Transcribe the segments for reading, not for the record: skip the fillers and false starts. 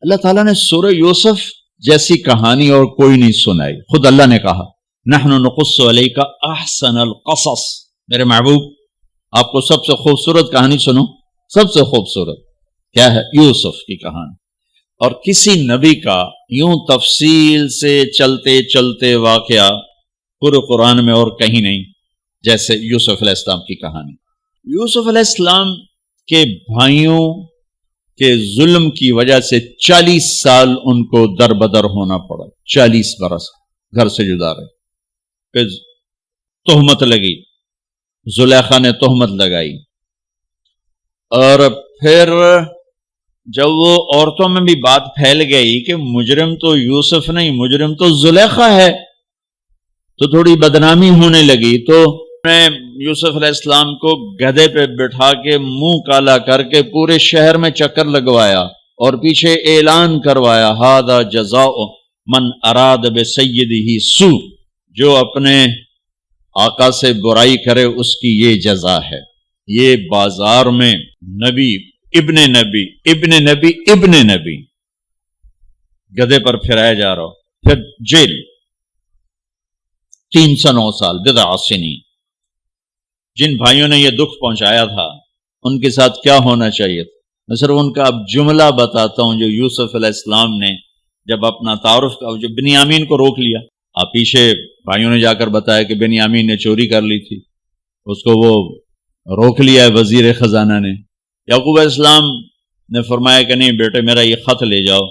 اللہ تعالیٰ نے سورہ یوسف جیسی کہانی اور کوئی نہیں سنائی. خود اللہ نے کہا نحن نقص علیک احسن القصص. میرے محبوب آپ کو سب سے خوبصورت کہانی سنو، سب سے خوبصورت کیا ہے؟ یوسف کی کہانی. اور کسی نبی کا یوں تفصیل سے چلتے چلتے واقعہ پورے قرآن میں اور کہیں نہیں جیسے یوسف علیہ السلام کی کہانی. یوسف علیہ السلام کے بھائیوں کے ظلم کی وجہ سے 40 سال ان کو در بدر ہونا پڑا. 40 برس گھر سے جدا رہے. پھر تہمت لگی، زلیخا نے تہمت لگائی، اور پھر جب وہ عورتوں میں بھی بات پھیل گئی کہ مجرم تو یوسف نہیں، مجرم تو زلیخا ہے، تو تھوڑی بدنامی ہونے لگی. تو یوسف علیہ السلام کو گدھے پہ بٹھا کے منہ کالا کر کے پورے شہر میں چکر لگوایا اور پیچھے اعلان کروایا ھذا جزاء من اراد بسیدہ سوء. جو اپنے آقا سے برائی کرے اس کی یہ جزا ہے. یہ بازار میں نبی ابن نبی ابن نبی ابن نبی گدھے پر پھرایا جا رہا ہو. پھر جیل 309 سال بضع سنین. جن بھائیوں نے یہ دکھ پہنچایا تھا ان کے ساتھ کیا ہونا چاہیے تھا؟ میں صرف ان کا اب جملہ بتاتا ہوں جو یوسف علیہ السلام نے جب اپنا تعارف کا جو بنیامین کو روک لیا. آپ پیچھے بھائیوں نے جا کر بتایا کہ بنیامین نے چوری کر لی تھی، اس کو وہ روک لیا ہے وزیر خزانہ نے. یعقوب علیہ السلام نے فرمایا کہ نہیں بیٹے میرا یہ خط لے جاؤ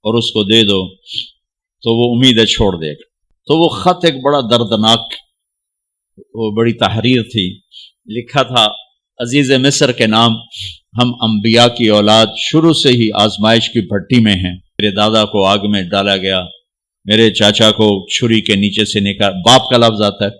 اور اس کو دے دو تو وہ امیدیں چھوڑ دے گا. تو وہ خط ایک بڑا دردناک، وہ بڑی تحریر تھی. لکھا تھا عزیز مصر کے نام، ہم انبیاء کی اولاد شروع سے ہی آزمائش کی بھٹی میں ہیں. میرے دادا کو آگ میں ڈالا گیا، میرے چاچا کو چھری کے نیچے سے نکال، باپ کا لفظ آتا ہے،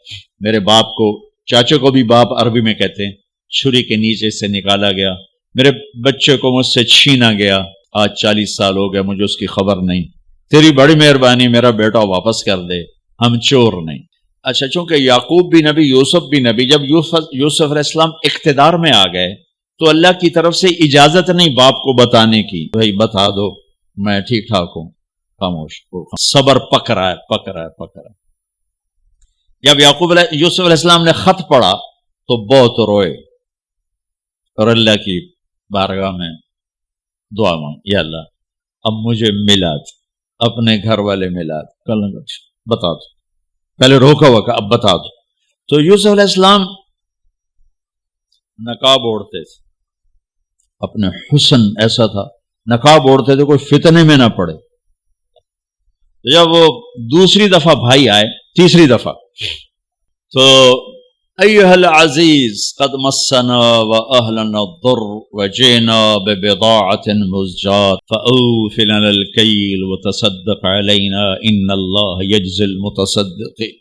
میرے باپ کو، چاچے کو بھی باپ عربی میں کہتے ہیں، چھری کے نیچے سے نکالا گیا. میرے بچے کو مجھ سے چھینا گیا. آج 40 سال ہو گئے مجھے اس کی خبر نہیں. تیری بڑی مہربانی میرا بیٹا واپس کر دے، ہم چور نہیں. اچھا چونکہ یعقوب بھی نبی، یوسف بھی نبی، جب یوسف علیہ السلام اقتدار میں آ گئے تو اللہ کی طرف سے اجازت نہیں باپ کو بتانے کی، بھائی بتا دو میں ٹھیک ٹھاک ہوں. خاموش، صبر پک رہا ہے. جب یوسف علیہ السلام نے خط پڑھا تو بہت روئے اور اللہ کی بارگاہ میں دعا مانگ، یا اللہ اب مجھے ملاد، اپنے گھر والے ملاد کل بتا دو. پہلے روکا ہوا کہ اب بتا دو. تو یوسف علیہ السلام نقاب اوڑھتے تھے، اپنے حسن ایسا تھا، نقاب اوڑھتے تھے کوئی فتنے میں نہ پڑے. جب وہ دوسری دفعہ بھائی آئے، تیسری دفعہ، تو ایھا العزیز قد مسنا واہلنا الضر وجئنا ببضاعۃ مزجاۃ فاوف لنا الکیل وتصدق علینا ان اللہ یجزی المتصدقین.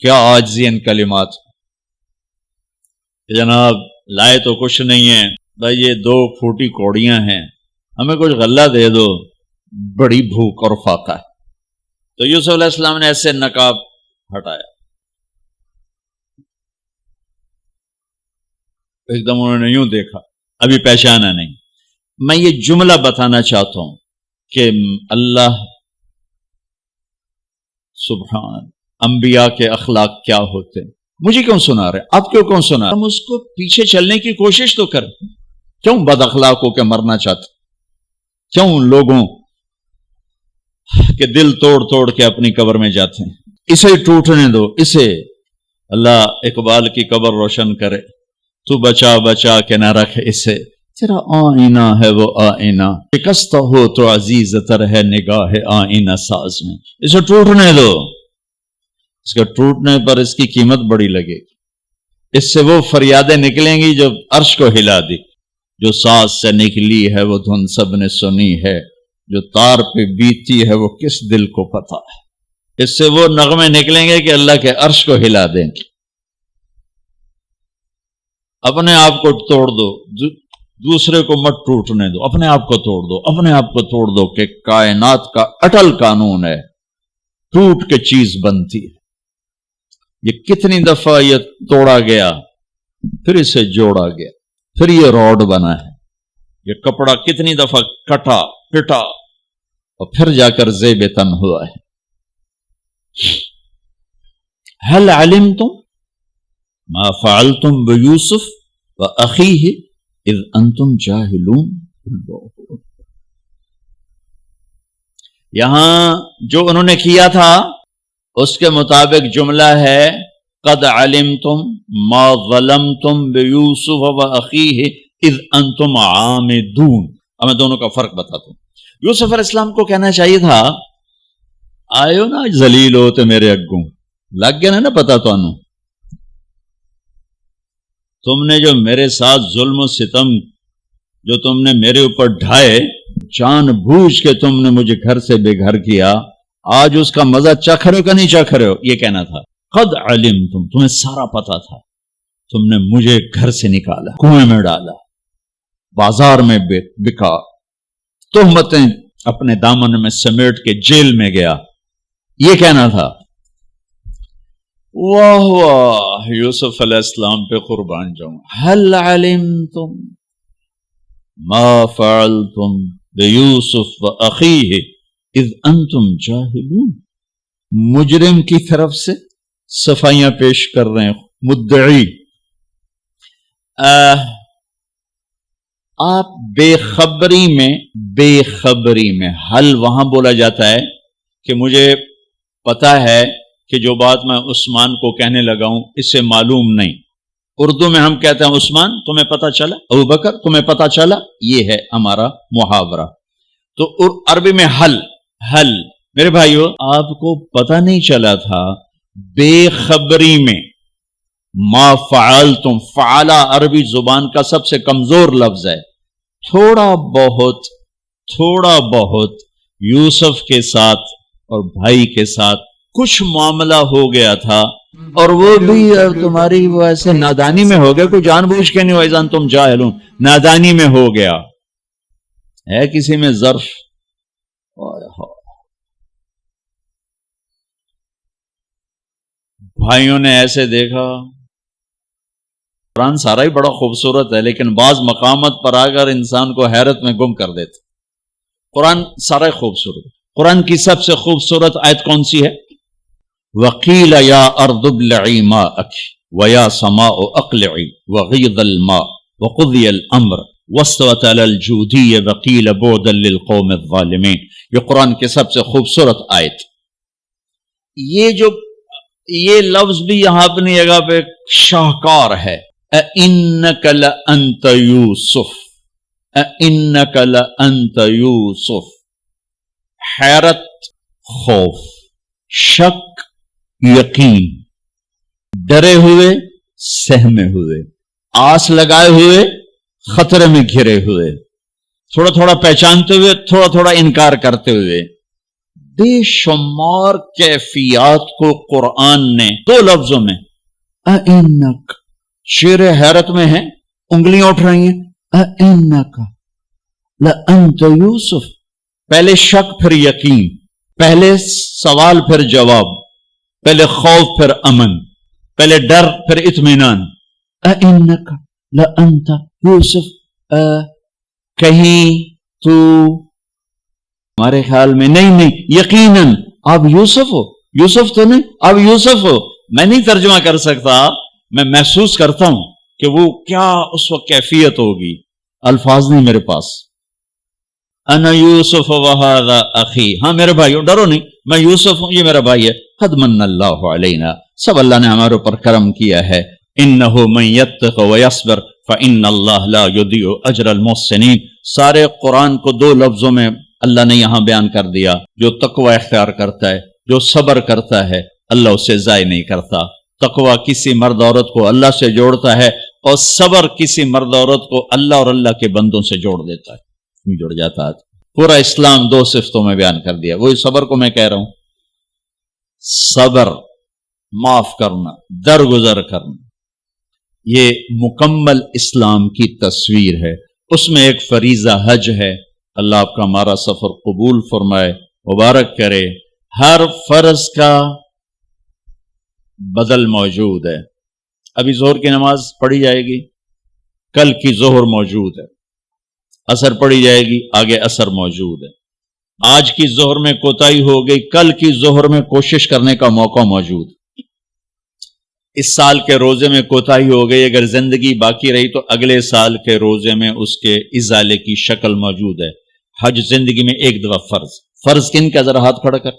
کیا عاجزی ان کلمات. جناب لائے تو کچھ نہیں ہے بھائی، یہ 2 پھوٹی کوڑیاں ہیں، ہمیں کچھ غلہ دے دو، بڑی بھوک اور فاقہ ہے. تو یوسف علیہ السلام نے ایسے نقاب ہٹایا. ایک دم انہوں نے یوں دیکھا، ابھی پہچانا نہیں. میں یہ جملہ بتانا چاہتا ہوں کہ اللہ سبحان انبیاء کے اخلاق کیا ہوتے ہیں. مجھے کیوں سنا رہے، آپ کیوں سنا رہے؟ ہم اس کو پیچھے چلنے کی کوشش تو کریں. کیوں بد اخلاق ہو کے مرنا چاہتے؟ کیوں لوگوں کے دل توڑ کے اپنی قبر میں جاتے ہیں؟ اسے ٹوٹنے دو، اسے اللہ اقبال کی قبر روشن کرے. تو بچا کے نہ رکھ اسے، تیرا آئینہ ہے وہ آئینہ، شکستہ ہو تو عزیز تر ہے نگاہ آئینہ ساز میں. اسے ٹوٹنے دو، اس کے ٹوٹنے پر اس کی قیمت بڑی لگے گی. اس سے وہ فریادیں نکلیں گی جو عرش کو ہلا دی. جو ساز سے نکلی ہے وہ دھن سب نے سنی ہے، جو تار پہ بیتی ہے وہ کس دل کو پتا ہے. اس سے وہ نغمے نکلیں گے کہ اللہ کے عرش کو ہلا دیں گے. اپنے آپ کو توڑ دو، دوسرے کو مت ٹوٹنے دو. اپنے آپ کو توڑ دو، اپنے آپ کو توڑ دو کہ کائنات کا اٹل قانون ہے، ٹوٹ کے چیز بنتی ہے. یہ کتنی دفعہ یہ توڑا گیا، پھر اسے جوڑا گیا، پھر یہ روڈ بنا ہے. یہ کپڑا کتنی دفعہ کٹا، پٹا اور پھر جا کر زیب تن ہوا ہے. هل علمتم ما فعلتم بيوسف واخيه اذ انتم جاهلون. یہاں جو انہوں نے کیا تھا اس کے مطابق جملہ ہے قد علمتم ما ظلمتم بيوسف واخيه اذ انتم عامدون. اب میں دونوں کا فرق بتاتا ہوں. یوسف علیہ السلام کو کہنا چاہیے تھا آئیو نا ذلیل ہوتے میرے اگوں لگ گیا نا پتا تو انو تم نے جو میرے ساتھ ظلم و ستم جو تم نے میرے اوپر ڈھائے جان بوجھ کے تم نے مجھے گھر سے بے گھر کیا آج اس کا مزہ چکھ رہے ہو کہ نہیں چکھ رہے ہو. یہ کہنا تھا قد علمتم تمہیں سارا پتا تھا تم نے مجھے گھر سے نکالا کنویں میں ڈالا بازار میں بکا تہمتیں اپنے دامن میں سمیٹ کے جیل میں گیا. یہ کہنا تھا. واہ واہ یوسف علیہ السلام پہ قربان جاؤں. هل علمتم ما فعلتم بیوسف واخیہ اذ انتم جاہلون. مجرم کی طرف سے صفائیاں پیش کر رہے ہیں مدعی. آپ بے خبری میں حل وہاں بولا جاتا ہے کہ مجھے پتا ہے کہ جو بات میں عثمان کو کہنے لگا ہوں اس سے معلوم نہیں. اردو میں ہم کہتے ہیں عثمان تمہیں پتا چلا ابو بکر تمہیں پتا چلا. یہ ہے ہمارا محاورہ. تو عربی میں حل میرے بھائیو آپ کو پتا نہیں چلا تھا بے خبری میں ما فعلتم. فعلا عربی زبان کا سب سے کمزور لفظ ہے. تھوڑا بہت یوسف کے ساتھ اور بھائی کے ساتھ کچھ معاملہ ہو گیا تھا اور وہ بھی تمہاری ویسے نادانی میں ہو گیا. کوئی جان بوجھ کے نہیں ہو ایزان تم جاہلون نادانی میں ہو گیا ہے کسی میں ظرف. بھائیوں نے ایسے دیکھا. قرآن سارا ہی بڑا خوبصورت ہے لیکن بعض مقامات پر آ کر انسان کو حیرت میں گم کر دیتے. قرآن سارا ہی خوبصورت. قرآن کی سب سے خوبصورت آیت کون سی ہے؟ وَقِيلَ يَا أَرْضُ ابْلَعِي مَاءَكِ وَيَا سَمَاءُ أَقْلِعِي وَغِيضَ الْمَاءُ وَقُضِيَ الْأَمْرُ وَاسْتَوَتْ عَلَى الْجُودِيِّ وَقِيلَ بُعْدًا لِلْقَوْمِ الظَّالِمِينَ. یہ قرآن کی سب سے خوبصورت آیت. یہ لفظ بھی یہاں اپنی جگہ پہ شاہکار ہے. اِنَّكَ لَأَنْتَ يُوسُف اِنَّكَ لَأَنْتَ يُوسُف. حیرت خوف شک یقین ڈرے ہوئے سہمے ہوئے آس لگائے ہوئے خطرے میں گھرے ہوئے تھوڑا تھوڑا پہچانتے ہوئے تھوڑا تھوڑا انکار کرتے ہوئے بے شمار کیفیات کو قرآن نے دو لفظوں میں اِنَّكَ. شیر حیرت میں ہے انگلیاں اٹھ رہی ہیں. اِنَّكَ لَأَنْتَ يُوسُف. پہلے شک پھر یقین پہلے سوال پھر جواب پہلے خوف پھر امن پہلے ڈر پھر اطمینان. اِنَّكَ لَأَنْتَ يُوسُف. کہیں تو ہمارے خیال میں نہیں یقیناً آپ یوسف ہو. یوسف تو نہیں آپ یوسف ہو. میں نہیں ترجمہ کر سکتا میں محسوس کرتا ہوں کہ وہ کیا اس وقت کیفیت ہوگی. الفاظ نہیں میرے پاس. انا یوسف وہذا اخی. ہاں میرے بھائیو ڈرو نہیں میں یوسف ہوں یہ میرا بھائی ہے. قد من اللہ علینا. سب اللہ نے ہمارے اوپر کرم کیا ہے. انہ من یتق ویصبر فان اللہ لا یضیع اجر المحسنین. سارے قرآن کو دو لفظوں میں اللہ نے یہاں بیان کر دیا. جو تقوی اختیار کرتا ہے جو صبر کرتا ہے اللہ اسے ضائع نہیں کرتا. تقوی کسی مرد عورت کو اللہ سے جوڑتا ہے اور صبر کسی مرد عورت کو اللہ اور اللہ کے بندوں سے جوڑ دیتا ہے جڑ جاتا ہے. پورا اسلام دو صفتوں میں بیان کر دیا. وہی صبر کو میں کہہ رہا ہوں. صبر معاف کرنا درگزر کرنا یہ مکمل اسلام کی تصویر ہے. اس میں ایک فریضہ حج ہے. اللہ آپ کا ہمارا سفر قبول فرمائے مبارک کرے. ہر فرض کا بدل موجود ہے. ابھی ظہر کی نماز پڑھی جائے گی کل کی ظہر موجود ہے. اثر پڑی جائے گی، آگے اثر موجود ہے۔ آج کی ظہر میں کوتاہی ہو گئی، کل کی ظہر میں کوشش کرنے کا موقع موجود۔ اس سال کے روزے میں کوتاہی ہو گئی، اگر زندگی باقی رہی تو اگلے سال کے روزے میں اس کے ازالے کی شکل موجود ہے۔ حج زندگی میں ایک دفعہ فرض۔ فرض کن کا؟ ذرا ہاتھ کھڑا کر۔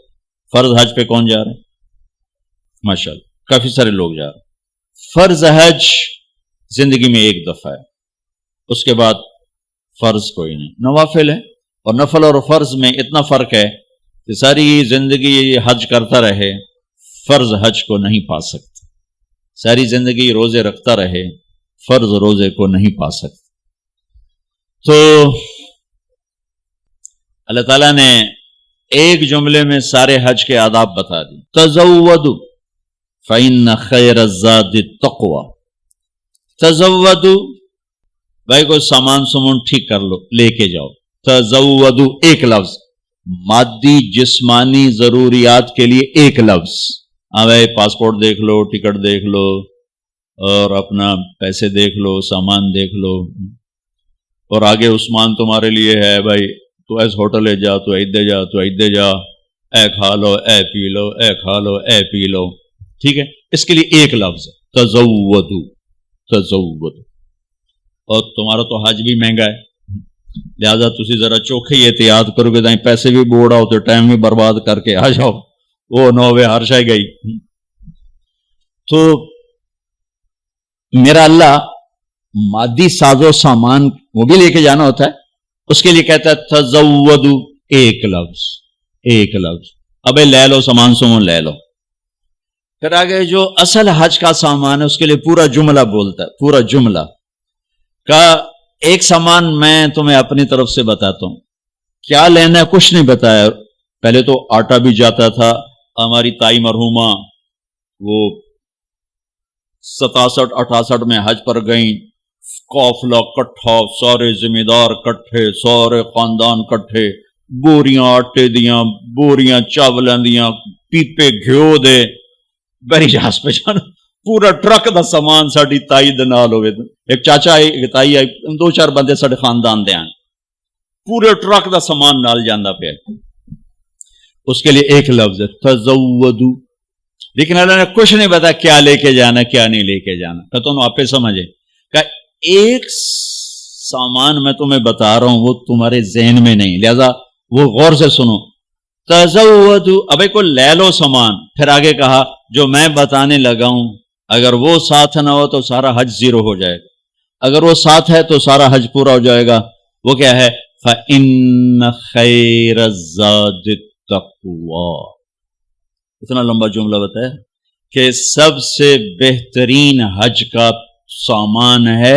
فرض حج پہ کون جا رہا ہے؟ ماشاءاللہ کافی سارے لوگ جا رہے ہیں۔ فرض حج زندگی میں ایک دفعہ ہے، اس کے بعد فرض کوئی نہیں، نوافل ہے۔ اور نفل اور فرض میں اتنا فرق ہے کہ ساری زندگی حج کرتا رہے فرض حج کو نہیں پا سکتا، ساری زندگی روزے رکھتا رہے فرض روزے کو نہیں پا سکتا۔ تو اللہ تعالیٰ نے ایک جملے میں سارے حج کے آداب بتا دی۔ تزودوا فإن خیر الزاد التقوی۔ تزودوا، بھائی کوئی سامان سمون ٹھیک کر لو، لے کے جاؤ۔ تزودوا ایک لفظ، مادی جسمانی ضروریات کے لیے ایک لفظ۔ بھائی پاسپورٹ دیکھ لو، ٹکٹ دیکھ لو، اور اپنا پیسے دیکھ لو، سامان دیکھ لو، اور آگے عثمان تمہارے لیے ہے بھائی، تو ایس ہوٹل ہے جا، تو عید جا، تو عید جا، اے کھا لو، اے پی لو، اے کھا لو، اے پی لو، ٹھیک ہے؟ اس کے لیے ایک لفظ تزودوا، تزودوا۔ اور تمہارا تو حج بھی مہنگا ہے، لہذا تسی ذرا چوکھے ہی احتیاط کرو گے، پیسے بھی بوڑ آؤ تو ٹائم بھی برباد کر کے آ جاؤ، وہ نوے ہر شے گئی۔ تو میرا اللہ مادی ساز و سامان وہ بھی لے کے جانا ہوتا ہے، اس کے لیے کہتا ہے تزودوا، ایک لفظ، ایک لفظ۔ ابے لے لو سامان سمون لے لو۔ پھر آگے جو اصل حج کا سامان ہے اس کے لیے پورا جملہ بولتا ہے، پورا جملہ کا ایک سامان میں تمہیں اپنی طرف سے بتاتا ہوں۔ کیا لینا ہے کچھ نہیں بتایا۔ پہلے تو آٹا بھی جاتا تھا، ہماری تائی مرحومہ وہ 67-68 میں حج پر گئیں، قافلہ کٹھا، سارے ذمہ دار کٹھے، سارے خاندان کٹھے، بوریاں آٹے دیاں، بوریاں چاولوں دیاں، پیپے گھیو دے، بری جہاز پہ جانا، پورا ٹرک دا سامان ساڈی تائی دے نال ہوئے، ایک چاچا آئی، ایک تائی آئی، 2-4 بندے ساڈے خاندان دے آن، پورے ٹرک دا سامان نال جاندہ پہ۔ اس کے لیے ایک لفظ ہے تزودوا، لیکن اللہ نے کچھ نہیں بتا کیا لے کے جانا کیا نہیں لے کے جانا، کہ تم آپ سمجھے کہ ایک سامان میں تمہیں بتا رہا ہوں وہ تمہارے ذہن میں نہیں، لہذا وہ غور سے سنو۔ تزودوا، ابے کو لے لو سامان، پھر آگے کہا جو میں بتانے لگا ہوں اگر وہ ساتھ نہ ہو تو سارا حج زیرو ہو جائے گا، اگر وہ ساتھ ہے تو سارا حج پورا ہو جائے گا۔ وہ کیا ہے؟ فَإِنَّ خَيْرَ الزَّادِ التَّقْوَىٰ۔ اتنا لمبا جملہ بتایا کہ سب سے بہترین حج کا سامان ہے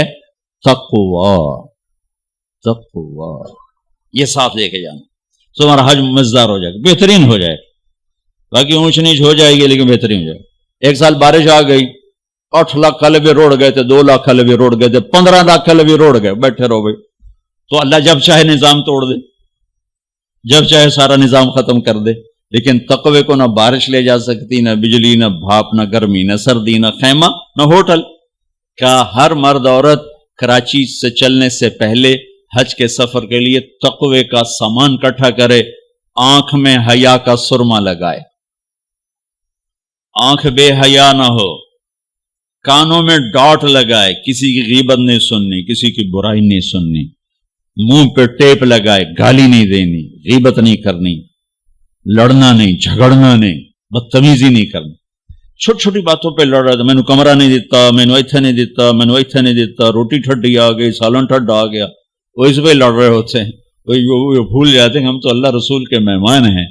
تقویٰ، تقویٰ، یہ ساتھ لے کے جانا، تو ہمارا حج مزدار ہو جائے گا، بہترین ہو جائے گا، باقی اونچ نیچ ہو جائے گی لیکن بہترین ہو جائے گا۔ ایک سال بارش آ گئی، 8 لاکھ حلبے روڑ گئے تھے، 2 لاکھ حلبے روڑ گئے تھے، 15 لاکھ حلبے روڑ گئے، بیٹھے رہو بھائی، تو اللہ جب چاہے نظام توڑ دے، جب چاہے سارا نظام ختم کر دے، لیکن تقوی کو نہ بارش لے جا سکتی، نہ بجلی، نہ بھاپ، نہ گرمی، نہ سردی، نہ خیمہ، نہ ہوٹل۔ کا ہر مرد عورت کراچی سے چلنے سے پہلے حج کے سفر کے لیے تقوی کا سامان اکٹھا کرے، آنکھ میں حیا کا سرما لگائے، آنکھ بے حیا نہ ہو، کانوں میں ڈاٹ لگائے، کسی کی غیبت نہیں سننی، کسی کی برائی نہیں سننی، منہ پہ ٹیپ لگائے، گالی نہیں دینی، غیبت نہیں کرنی، لڑنا نہیں، جھگڑنا نہیں، بدتمیزی نہیں کرنی۔ چھوٹی چھوٹی باتوں پہ لڑ رہا تھا، میں نے کمرہ نہیں دیتا، میں نے ایتھے نہیں دیتا، میں نے ایتھے نہیں دیتا، روٹی ٹھڈی آ گئی، سالن ٹھڈا آ گیا، وہ اس پہ لڑ رہے ہوتے ہیں، وہ بھول جاتے ہیں ہم تو اللہ رسول کے مہمان ہیں،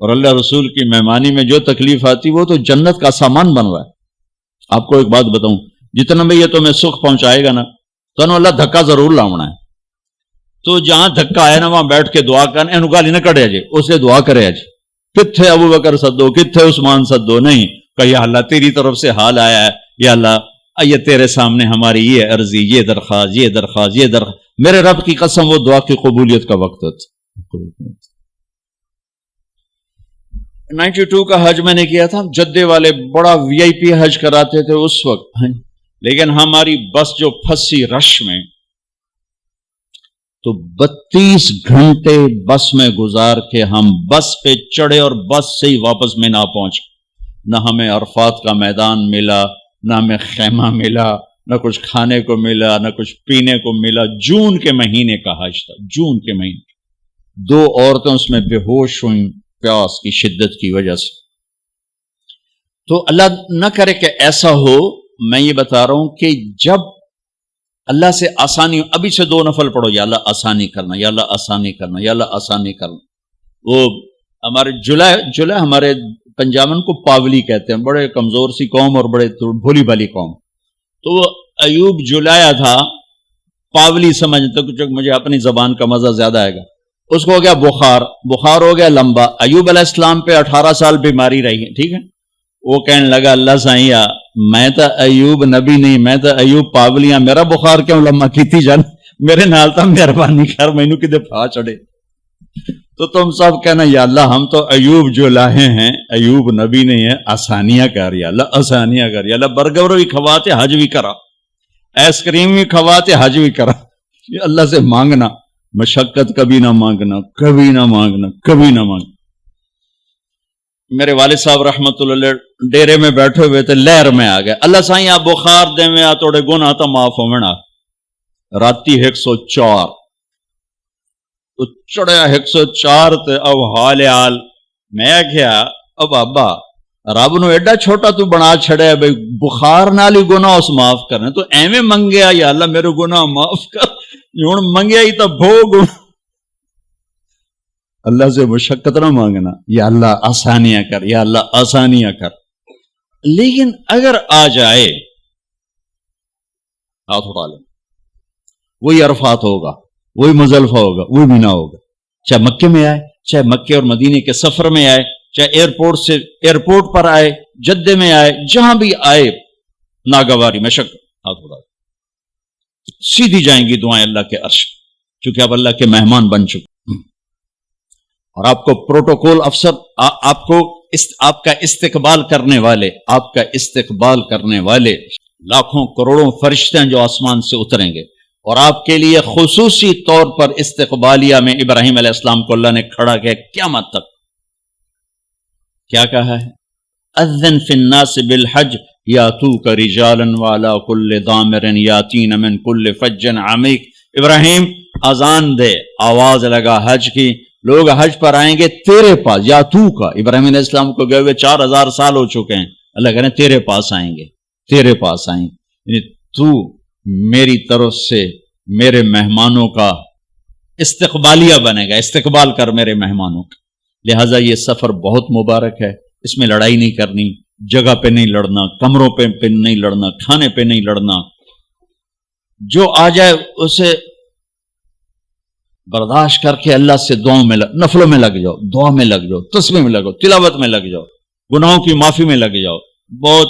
اور اللہ رسول کی مہمانی میں جو تکلیف آتی وہ تو جنت کا سامان بن رہا ہے۔ آپ کو ایک بات بتاؤں، جتنا بھی یہ تمہیں سکھ پہنچائے گا نا تو اللہ دھکا ضرور لاؤنا ہے، تو جہاں دھکا آیا نا وہاں بیٹھ کے دعا کرنا، اینو گالی نہ کڑے جی، اسے دعا کرے جی، کتھے ابو بکر سدو، کتھے عثمان سدو، نہیں کہ یا اللہ تیری طرف سے حال آیا ہے، یا اللہ یہ تیرے سامنے ہماری یہ عرضی، یہ درخواست، یہ درخواست، یہ درخواست، میرے رب کی قسم وہ دعا کی قبولیت کا وقت ہوتا۔ 92 کا حج میں نے کیا تھا، جدے والے بڑا وی آئی پی حج کراتے تھے اس وقت، لیکن ہماری بس جو پھنسی رش میں، تو 32 گھنٹے بس میں گزار کے ہم بس پہ چڑھے اور بس سے ہی واپس میں نہ پہنچے. نہ ہمیں عرفات کا میدان ملا، نہ ہمیں خیمہ ملا، نہ کچھ کھانے کو ملا، نہ کچھ پینے کو ملا. جون کے مہینے کا حج تھا، جون کے مہینے. 2 عورتیں اس میں بے ہوش ہوئیں پیاس کی شدت کی وجہ سے. تو اللہ نہ کرے کہ ایسا ہو. میں یہ بتا رہا ہوں کہ جب اللہ سے آسانی، ابھی سے 2 نفل پڑھو، یا اللہ آسانی کرنا، یا اللہ آسانی کرنا، یا اللہ آسانی کرنا. وہ ہمارے جلائے ہمارے پنجابن کو پاولی کہتے ہیں، بڑے کمزور سی قوم اور بڑے بھولی بھالی قوم. تو وہ ایوب جلایا تھا، پاولی سمجھتے کہ مجھے اپنی زبان کا مزہ زیادہ آئے گا. اس کو ہو گیا بخار ہو گیا لمبا. ایوب علیہ السلام پہ 18 سال بیماری رہی، ٹھیک ہے. وہ کہنے لگا اللہ سائیا میں تو ایوب نبی نہیں، میں تو ایوب پاولیاں، میرا بخار کیوں لمبا کیتی جان، میرے نال تا مہربانی کر، مینوں کدے پھا چڑھے. تو تم سب کہنا یا اللہ ہم تو ایوب جو لاہے ہیں، ایوب نبی نہیں ہے، آسانیاں کر یا اللہ، آسانیاں کر یا اللہ. برگر بھی کھواتے حج بھی کرا، آئس کریم بھی کھواتے حج بھی کرا. یہ اللہ سے مانگنا، مشقت کبھی نہ مانگنا، کبھی نہ مانگنا، کبھی نہ مانگنا. میرے والد صاحب رحمت اللہ علیہ ڈیرے میں بیٹھے ہوئے تھے، لہر میں آ گئے. اللہ سائیں آپ بخار دے میں آ توڑے گناہ تا معاف ہونا. راتی 104 تو چڑھیا 104 تے او حال میں کیا او بابا رب نو ایڈا چھوٹا تو بنا چھڑیا بھئی بخار نال ہی گناہ اس معاف کرنے. تو ایویں منگیا یا اللہ میرے گناہ معاف کر، ہن منگیا ہی تو بھوگ. اللہ سے مشقت نہ مانگنا، یا اللہ آسانیاں کر، یا اللہ آسانیاں کر. لیکن اگر آ جائے ہاتھ اٹھا لیں، وہی عرفات ہوگا، وہی مزدلفہ ہوگا، وہی مینا ہوگا. چاہے مکے میں آئے، چاہے مکے اور مدینے کے سفر میں آئے، چاہے ایئرپورٹ پر آئے، جدے میں آئے، جہاں بھی آئے، ناگواری مشقت، ہاتھ اٹھا سیدھی جائیں گی دعائیں اللہ کے عرش، چونکہ آپ اللہ کے مہمان بن چکے. اور آپ کو پروٹوکول افسر، آپ کا استقبال کرنے والے لاکھوں کروڑوں فرشتے ہیں جو آسمان سے اتریں گے. اور آپ کے لیے خصوصی طور پر استقبالیہ میں ابراہیم علیہ السلام کو اللہ نے کھڑا کیا قیامت تک. کیا کہا ہے؟ اذن فی الناس بالحج یاتوک رجالا وعلی کل ضامر یاتین من کل فج عمیق. ابراہیم اذان دے، آواز لگا حج کی، لوگ حج پر آئیں گے تیرے پاس. یا تو کا ابراہیم علیہ السلام کو گئے ہوئے 4000 سال ہو چکے ہیں، اللہ کہہ رہے ہیں تیرے پاس آئیں گے، تیرے پاس آئیں گے. یعنی تو میری طرف سے میرے مہمانوں کا استقبالیہ بنے گا، استقبال کر میرے مہمانوں کا. لہٰذا یہ سفر بہت مبارک ہے. اس میں لڑائی نہیں کرنی، جگہ پہ نہیں لڑنا، کمروں پہ نہیں لڑنا، کھانے پہ نہیں لڑنا. جو آ جائے اسے برداشت کر کے اللہ سے دعاؤں میں نفلوں میں لگ جاؤ، دعا میں لگ جاؤ، تسبیح میں لگو، تلاوت میں لگ جاؤ، گناہوں کی معافی میں لگ جاؤ. بہت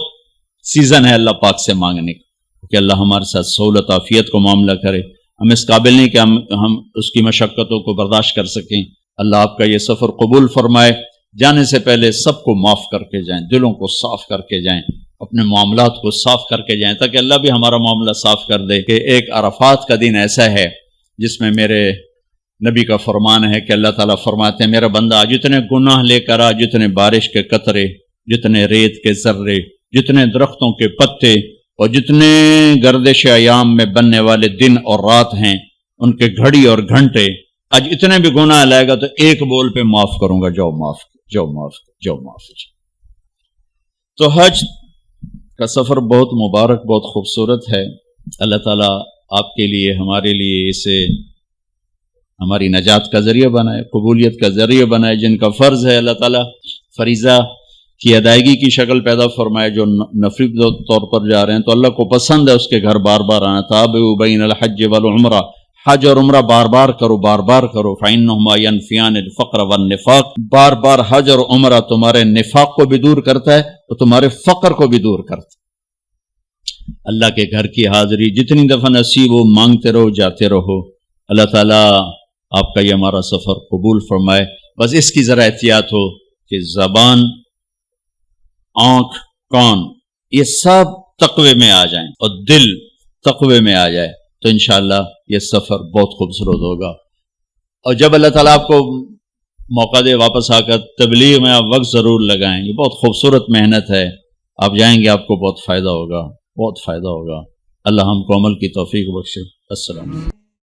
سیزن ہے اللہ پاک سے مانگنے کا کہ اللہ ہمارے ساتھ سہولت عافیت کو معاملہ کرے. ہم اس قابل نہیں کہ ہم اس کی مشقتوں کو برداشت کر سکیں. اللہ آپ کا یہ سفر قبول فرمائے. جانے سے پہلے سب کو معاف کر کے جائیں، دلوں کو صاف کر کے جائیں، اپنے معاملات کو صاف کر کے جائیں، تاکہ اللہ بھی ہمارا معاملہ صاف کر دے. کہ ایک عرفات کا دن ایسا ہے جس میں میرے نبی کا فرمان ہے کہ اللہ تعالیٰ فرماتے ہیں میرا بندہ جتنے گناہ لے کر آ، جتنے بارش کے قطرے، جتنے ریت کے ذرے، جتنے درختوں کے پتے اور جتنے گردش ایام میں بننے والے دن اور رات ہیں ان کے گھڑی اور گھنٹے، آج اتنے بھی گناہ لائے گا تو ایک بول پہ معاف کروں گا، جاؤ معاف، جاؤ معاف، جاؤ معاف. تو حج کا سفر بہت مبارک، بہت خوبصورت ہے. اللہ تعالیٰ آپ کے لیے، ہمارے لیے اسے ہماری نجات کا ذریعہ بنائے، قبولیت کا ذریعہ بنائے. جن کا فرض ہے اللہ تعالیٰ فریضہ کی ادائیگی کی شکل پیدا فرمائے. جو نفلی طور پر جا رہے ہیں تو اللہ کو پسند ہے اس کے گھر بار بار آنا. تابعوا بین الحج والعمرہ، حج اور عمرہ بار بار کرو، بار بار کرو. فإنہما ينفیان الفقر والنفاق، بار بار حج اور عمرہ تمہارے نفاق کو بھی دور کرتا ہے اور تمہارے فقر کو بھی دور کرتا ہے. اللہ کے گھر کی حاضری جتنی دفعہ نصیب ہو مانگتے رہو، جاتے رہو. اللہ تعالیٰ آپ کا یہ ہمارا سفر قبول فرمائے. بس اس کی ذرا احتیاط ہو کہ زبان، آنکھ، کان یہ سب تقوی میں آ جائیں اور دل تقوی میں آ جائے. تو انشاءاللہ یہ سفر بہت خوبصورت ہوگا. اور جب اللہ تعالیٰ آپ کو موقع دے واپس آ کر تبلیغ میں آپ وقت ضرور لگائیں. یہ بہت خوبصورت محنت ہے. آپ جائیں گے آپ کو بہت فائدہ ہوگا، بہت فائدہ ہوگا. اللہ ہم کو عمل کی توفیق بخشے. السلام علیکم.